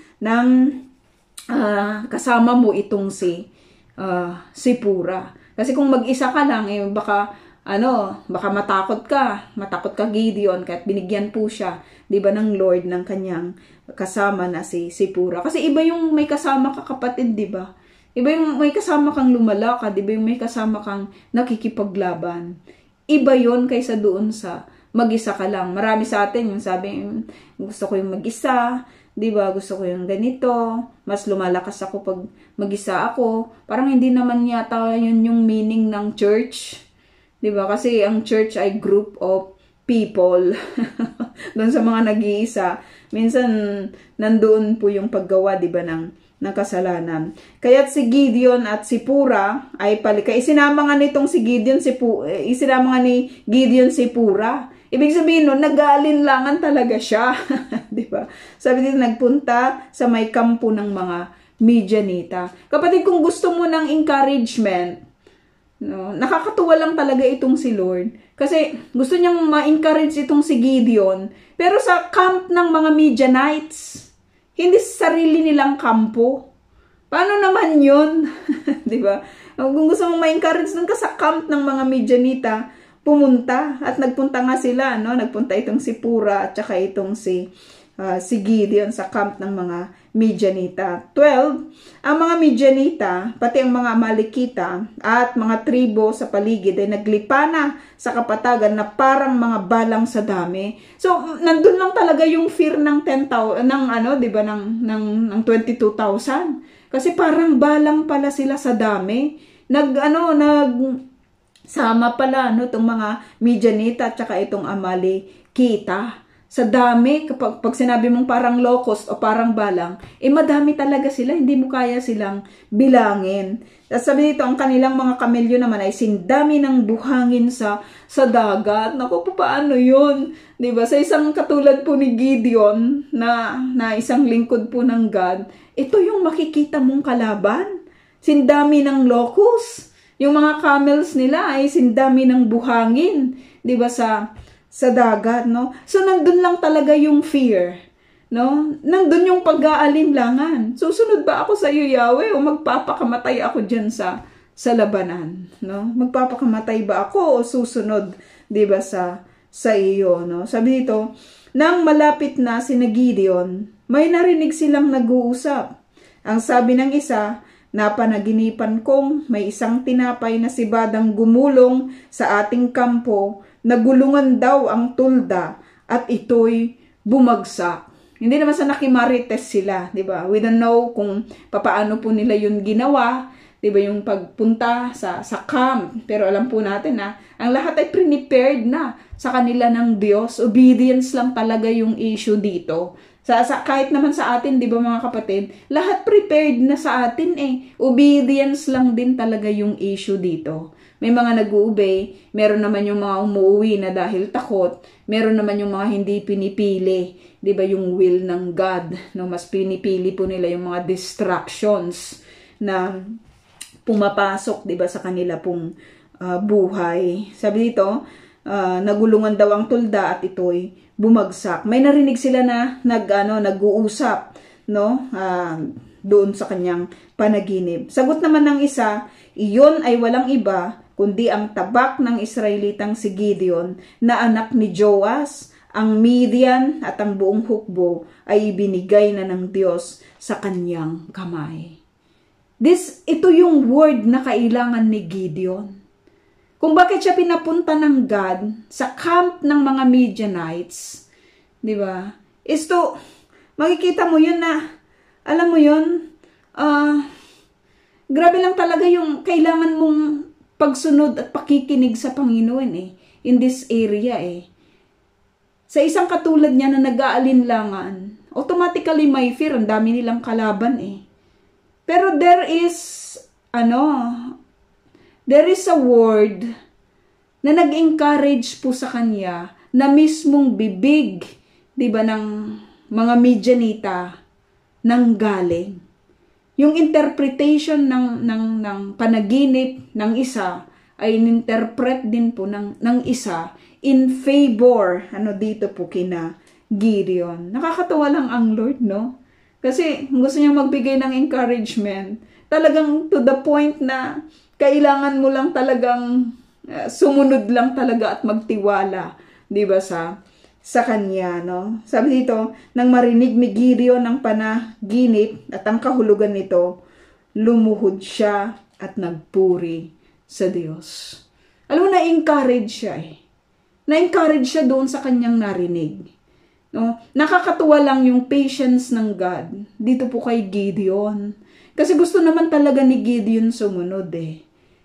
Kasama mo itong si Pura. Kasi kung mag-isa ka lang, baka matakot ka Gideon, kahit binigyan po siya, 'di ba, ng Lord ng kanyang kasama na si Pura. Kasi iba yung may kasama ka, kapatid, 'di ba? Iba yung may kasama kang lumalakad, iba yung may kasama kang nakikipaglaban. Iba yon kaysa doon sa mag-isa ka lang. Marami sa atin yung sabi, gusto ko yung mag-isa, 'di ba? Gusto ko yung ganito, mas lumalakas ako pag mag-isa ako. Parang hindi naman yata yun yung meaning ng church. 'Di ba? Kasi ang church ay group of people. Doon sa mga nag-iisa, minsan nandoon po yung paggawa, 'di ba, ng ng kasalanan. Kaya't si Gideon at si Pura ay kaya isinama nga nitong si Gideon isinama nga ni Gideon si Pura. Ibig sabihin nun, nag-aalinlangan talaga siya. Di ba? Sabi dito, nagpunta sa may kampo ng mga Midianita. Kapatid, kung gusto mo ng encouragement, no, nakakatuwa lang talaga itong si Lord. Kasi gusto niyang ma-encourage itong si Gideon. Pero sa camp ng mga Midianites, hindi sa sarili nilang kampo. Paano naman yun? Di ba? Kung gusto mong ma-encourage dun ka sa camp ng mga Midianita, pumunta. At nagpunta nga sila, no? Nagpunta itong si Pura at saka itong si Gideon sa camp ng mga Midianita. 12, ang mga Midianita, pati ang mga Amalekita at mga tribo sa paligid ay naglipa na sa kapatagan na parang mga balang sa dami. So, nandun lang talaga yung fear ng 10,000, ng ano, di ba, ng 22,000. Kasi parang balang pala sila sa dami. Sama pala, no, itong mga Midianita at saka itong Amalekita. Sa dami, pag sinabi mong parang locust o parang balang, madami talaga sila, hindi mo kaya silang bilangin. At sabi dito, ang kanilang mga kamelyo naman ay sindami ng buhangin sa dagat. Naku, paano yun? Diba? Sa isang katulad po ni Gideon, na isang lingkod po ng God, ito yung makikita mong kalaban. Sindami ng locust. Yung mga camels nila ay sindami ng buhangin. Diba? Sa dagat, no? So, nandun lang talaga yung fear, no? Nandun yung pag-aalinlangan. Susunod ba ako sa iyo, Yahweh, o magpapakamatay ako dyan sa labanan, no? Magpapakamatay ba ako o susunod, di ba, sa iyo, no? Sabi dito, nang malapit na si Gideon, may narinig silang nag-uusap. Ang sabi ng isa, napanaginipan kong may isang tinapay na si Badang gumulong sa ating kampo, nagulungan daw ang tulda at ito'y bumagsak. Hindi naman sa nakimarites sila, di ba? We don't know kung papaano po nila yun ginawa, di ba, yung pagpunta sa camp. Pero alam po natin na ang lahat ay prepared na sa kanila ng Diyos. Obedience lang talaga yung issue dito. Kahit naman sa atin, di ba mga kapatid, lahat prepared na sa atin Obedience lang din talaga yung issue dito. May mga nag-uubay, meron naman yung mga umuwi na dahil takot, meron naman yung mga hindi pinipili, 'di ba, yung will ng God, no, mas pinipili po nila yung mga distractions na pumapasok, 'di ba, sa kanila pong buhay. Sabi dito, nagulungan daw ang tulda at ito'y bumagsak. May narinig sila na nag-uusap, no? Doon sa kanyang panaginip. Sagot naman ng isa, iyon ay walang iba kundi ang tabak ng Israelitang si Gideon na anak ni Joas. Ang Midian at ang buong hukbo ay ibinigay na ng Diyos sa kanyang kamay. Ito yung word na kailangan ni Gideon. Kung bakit siya pinapunta ng God sa camp ng mga Midianites, di ba? Makikita mo yun na, alam mo yun, grabe lang talaga yung kailangan mong pagsunod at pakikinig sa Panginoon in this area Sa isang katulad niya na nag-aalinlangan, automatically may fear, ang dami nilang kalaban Pero there is a word na nag-encourage po sa kanya na mismong bibig, 'di ba, ng mga Midianita nang galing. Yung interpretation ng panaginip ng isa ay in-interpret din po ng isa in favor dito po kina Gideon. Nakakatawa lang ang Lord, no? Kasi gusto niya magbigay ng encouragement. Talagang to the point na kailangan mo lang talagang sumunod lang talaga at magtiwala, 'di ba, sa kanya, no? Sabi dito, nang marinig ni Gideon ang panaginip at ang kahulugan nito, lumuhod siya at nagpuri sa Diyos. Alam mo, na-encourage siya Na-encourage siya doon sa kanyang narinig. No? Nakakatuwa lang yung patience ng God dito po kay Gideon. Kasi gusto naman talaga ni Gideon sumunod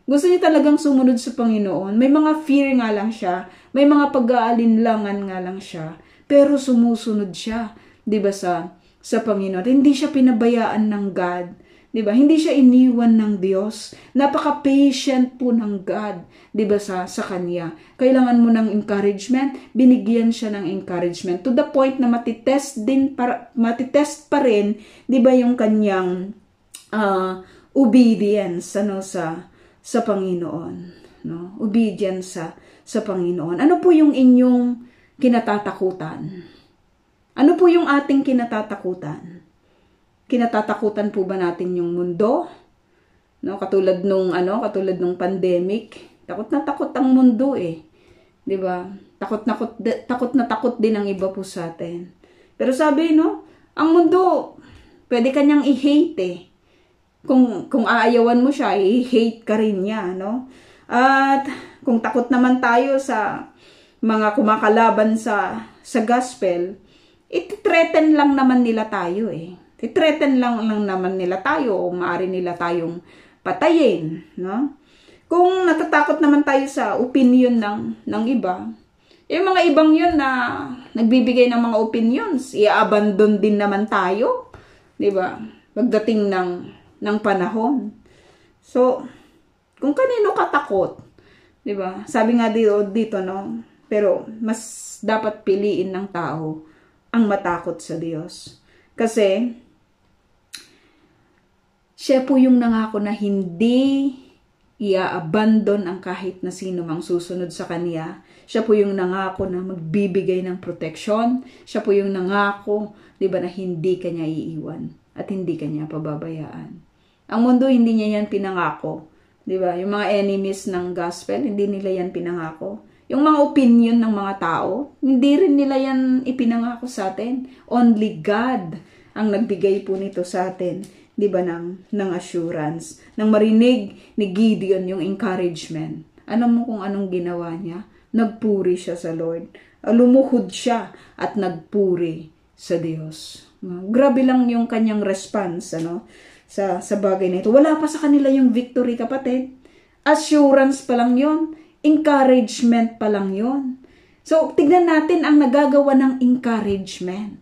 Gusto niya talagang sumunod sa Panginoon. May mga fear nga lang siya. May mga pag-aalinlangan nga lang siya. Pero sumusunod siya. 'Di ba sa sa Panginoon. Hindi siya pinabayaan ng God. Diba? Hindi siya iniwan ng Diyos. Napaka-patient po ng God, diba, sa Kanya. Kailangan mo ng encouragement, binigyan siya ng encouragement. To the point na matitest pa rin, diba, yung kanyang obedience sa Panginoon. No? Obedience sa Panginoon. Ano po yung inyong kinatatakutan? Ano po yung ating kinatatakutan? Kinatatakutan po ba natin yung mundo? No, katulad nung pandemic, takot na takot ang mundo eh. 'Di ba? Takot na takot din ang iba po sa atin. Pero sabi, no, ang mundo pwede kanyang i-hate eh. Kung aayawan mo siya, i-hate ka rin niya, no? At kung takot naman tayo sa mga kumakalaban sa gospel, iti-threaten lang naman nila tayo eh. I-threaten lang naman nila tayo o maaari nila tayong patayin, no? Kung natatakot naman tayo sa opinion ng iba, yung mga ibang yun na nagbibigay ng mga opinions, i-abandon din naman tayo, 'di ba? Pagdating ng panahon. So, kung kanino ka takot, 'di ba? Sabi nga dito, no? Pero mas dapat piliin ng tao ang matakot sa Diyos. Kasi siya po yung nangako na hindi i-abandon ang kahit na sino mang susunod sa Kanya. Siya po yung nangako na magbibigay ng proteksyon. Siya po yung nangako, di ba, na hindi Kanya iiwan at hindi Kanya pababayaan. Ang mundo, hindi niya yan pinangako. Di ba? Yung mga enemies ng gospel, hindi nila yan pinangako. Yung mga opinion ng mga tao, hindi rin nila yan ipinangako sa atin. Only God ang nagbigay po nito sa atin. 'Di ba, ng assurance, nang marinig ni Gideon yung encouragement. Alam mo kung anong ginawa niya? Nagpuri siya sa Lord. Lumuhod siya at nagpuri sa Diyos. Grabe lang yung kanyang response, sa bagay na ito. Wala pa sa kanila yung victory, kapatid. Assurance pa lang yon, encouragement pa lang yon. So, tignan natin ang nagagawa ng encouragement.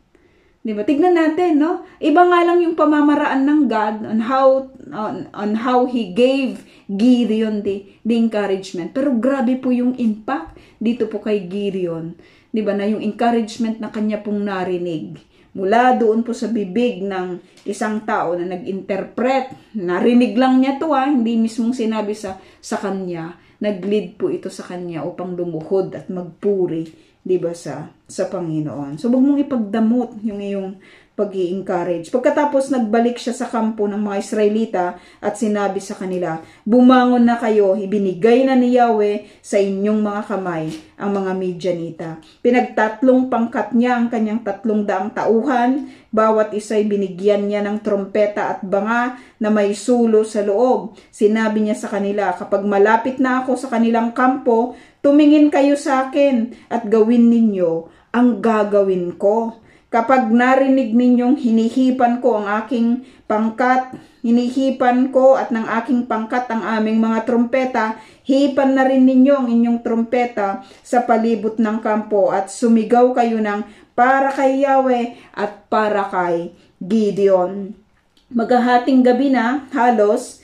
Diba? Tignan natin, no? Iba nga lang yung pamamaraan ng God on how He gave Gideon the encouragement. Pero grabe po yung impact dito po kay Gideon. Diba? Na yung encouragement na kanya pong narinig. Mula doon po sa bibig ng isang tao na nag-interpret. Narinig lang niya to, hindi mismong sinabi sa kanya. Nag-lead po ito sa kanya upang lumuhod at magpuri, diba, sa Panginoon. So, wag mong ipagdamot yung iyong pag-i-encourage. Pagkatapos, nagbalik siya sa kampo ng mga Israelita at sinabi sa kanila, bumangon na kayo, ibinigay na ni Yahweh sa inyong mga kamay ang mga Midianita. Pinagtatlong pangkat niya ang kanyang 300 tauhan, bawat isa'y binigyan niya ng trompeta at banga na may sulo sa loob. Sinabi niya sa kanila, kapag malapit na ako sa kanilang kampo, tumingin kayo sa akin at gawin ninyo ang gagawin ko. Kapag narinig ninyong hinihipan ko ang aking pangkat, hinihipan ko at ng aking pangkat ang aming mga trompeta, hipan na rin ninyo ang inyong trompeta sa palibot ng kampo at sumigaw kayo ng para kay Yahweh at para kay Gideon. Maghahating gabi na, halos,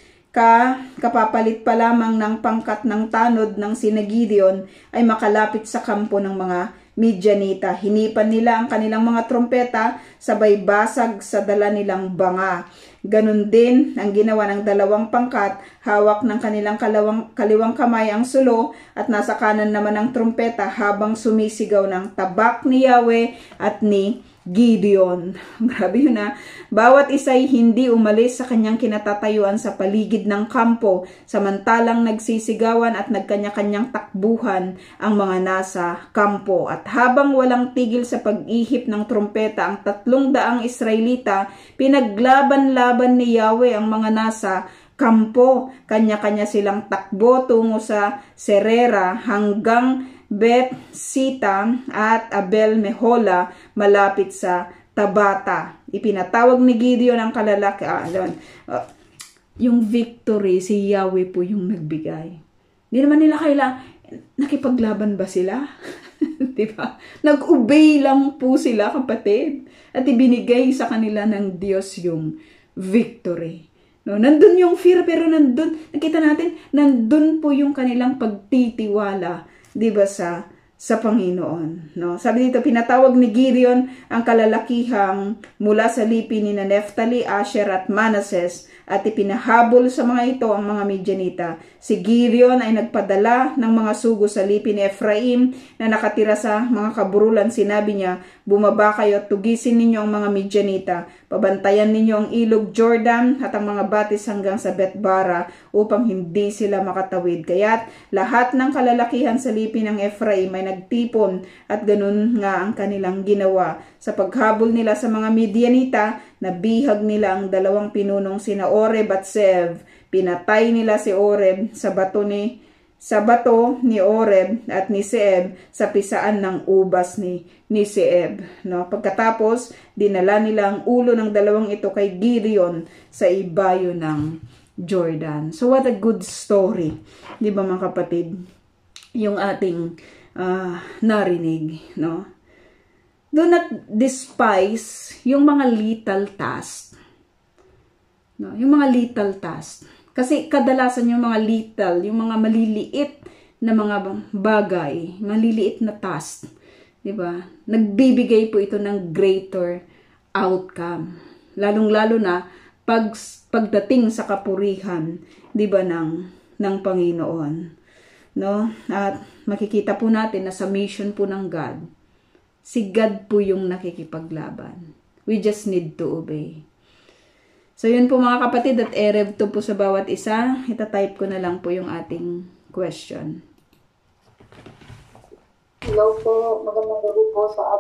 kapapalit pa lamang ng pangkat ng tanod ng sina Gideon ay makalapit sa kampo ng mga Midianita. Hinipan nila ang kanilang mga trompeta, sabay basag sa dala nilang banga. Ganon din ang ginawa ng 2 pangkat, hawak ng kanilang kaliwang kamay ang sulo at nasa kanan naman ang trompeta habang sumisigaw ng tabak ni Yahweh at ni Gideon. Grabe yun, Bawat isa'y hindi umalis sa kanyang kinatatayuan sa paligid ng kampo, samantalang nagsisigawan at nagkanya-kanyang takbuhan ang mga nasa kampo. At habang walang tigil sa pag-ihip ng trompeta ang 300 Israelita, pinaglaban-laban ni Yahweh ang mga nasa kampo. Kanya-kanya silang takbo tungo sa Serera hanggang Bet-Sita at Abel-Mehola malapit sa Tabata. Ipinatawag ni Gideon ang kalalaki. Yung victory, si Yahweh po yung nagbigay. Hindi naman nila nakipaglaban ba sila? Diba? Nag-obey lang po sila, kapatid. At ibinigay sa kanila ng Diyos yung victory. No, nandun yung fear, pero nandun, nakita natin, nandun po yung kanilang pagtitiwala, diba, sa Panginoon. No? Sabi dito, pinatawag ni Gideon ang kalalakihang mula sa lipi ni Naphtali, Asher at Manases, at ipinahabol sa mga ito ang mga Midianita. Si Gideon ay nagpadala ng mga sugo sa lipi ni Ephraim na nakatira sa mga kaburulan. Sinabi niya, bumaba kayo at tugisin ninyo ang mga Midianita. Pabantayan ninyo ang ilog Jordan at ang mga batis hanggang sa Betbara upang hindi sila makatawid. Kaya't lahat ng kalalakihan sa lipi ng Ephraim ay nagtipon at ganun nga ang kanilang ginawa. Sa paghabol nila sa mga Midianita, nabihag nila ang dalawang pinunong sina Oreb at Zeeb. Pinatay nila si Oreb sa bato ni Oreb at ni Zeeb sa pisaan ng ubas ni Zeeb. No? Pagkatapos, dinala nila ang ulo ng dalawang ito kay Gideon sa ibayo ng Jordan. So what a good story, di ba mga kapatid? Yung ating narinig, no? Do not despise yung mga little tasks. No, yung mga little tasks. Kasi kadalasan yung mga little, yung mga maliliit na mga bagay, maliliit na task, 'di ba? Nagbibigay po ito ng greater outcome. Lalong-lalo na pagdating sa kapurihan, 'di ba, ng Panginoon. No? At makikita po natin na sa mission po ng God, si God po yung nakikipaglaban. We just need to obey. So yun po mga kapatid, at erev to po sa bawat isa. Itatype ko na lang po yung ating question. Hello po, magandang gabi po sa